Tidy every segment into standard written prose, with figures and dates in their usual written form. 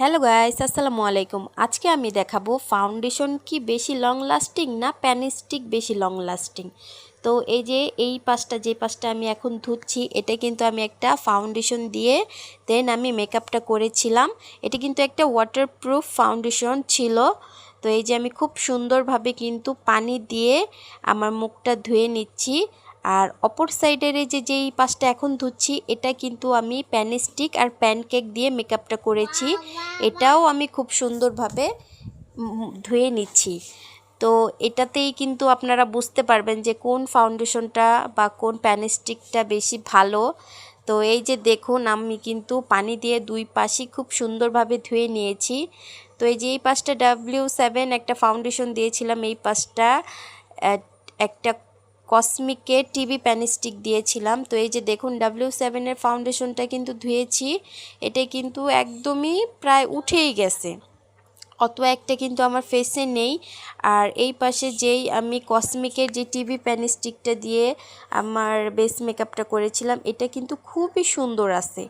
Hello guys, আসসালামু আলাইকুম। আজকে আমি দেখাবো ফাউন্ডেশন কি বেশি লং লাস্টিং না প্যান স্টিক বেশি লং লাস্টিং। তো এই যে যে পাশটা আমি এখন ধুচ্ছি, এটা কিন্তু আমি একটা ফাউন্ডেশন দিয়ে দেন আমি মেকআপটা করেছিলাম। এটা কিন্তু একটা ওয়াটারপ্রুফ ফাউন্ডেশন ছিল। তো এই যে আমি খুব সুন্দরভাবে কিন্তু পানি দিয়ে আমার মুখটা ধুয়ে নিচ্ছি। আর অপর সাইডের যেই পাশটা এখন ধুচ্ছি, এটা কিন্তু আমি প্যান স্টিক আর প্যানকেক দিয়ে মেকআপটা করেছি। এটাও আমি খুব সুন্দরভাবে ধুয়ে নিচ্ছি। তো এটাতেই কিন্তু আপনারা বুঝতে পারবেন যে কোন ফাউন্ডেশনটা বা কোন প্যান স্টিকটা বেশি ভালো। তো এই যে দেখুন, আমি কিন্তু পানি দিয়ে দুই পাশই খুব সুন্দরভাবে ধুয়ে নিয়েছি। তো এই যে এই পাশটা W7 একটা ফাউন্ডেশন দিয়েছিলাম, এই পাশটা একটা কসমিকের টিভি প্যান স্টিক দিয়েছিলাম। তো এই যে দেখুন, W7-এর ফাউন্ডেশনটা কিন্তু ধুয়েছি, এটা কিন্তু একদমই প্রায় উঠেই গেছে, অত একটা কিন্তু আমার ফেসে নেই। আর এই পাশে যেই আমি কসমিকের যে টিভি প্যান স্টিকটা দিয়ে আমার বেস মেকআপটা করেছিলাম, এটা কিন্তু খুবই সুন্দর আছে,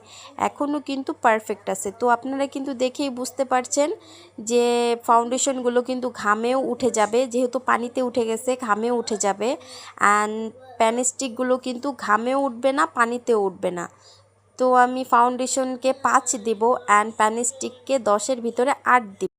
এখনও কিন্তু পারফেক্ট আছে। তো আপনারা কিন্তু দেখেই বুঝতে পারছেন যে ফাউন্ডেশনগুলো কিন্তু ঘামেও উঠে যাবে, যেহেতু পানিতে উঠে গেছে ঘামেও উঠে যাবে। অ্যান্ড প্যান স্টিকগুলো কিন্তু ঘামেও উঠবে না, পানিতেও উঠবে না। তো আমি ফাউন্ডেশনকে 5 দিব অ্যান্ড প্যান স্টিককে 10-এর ভিতরে 8 দিব।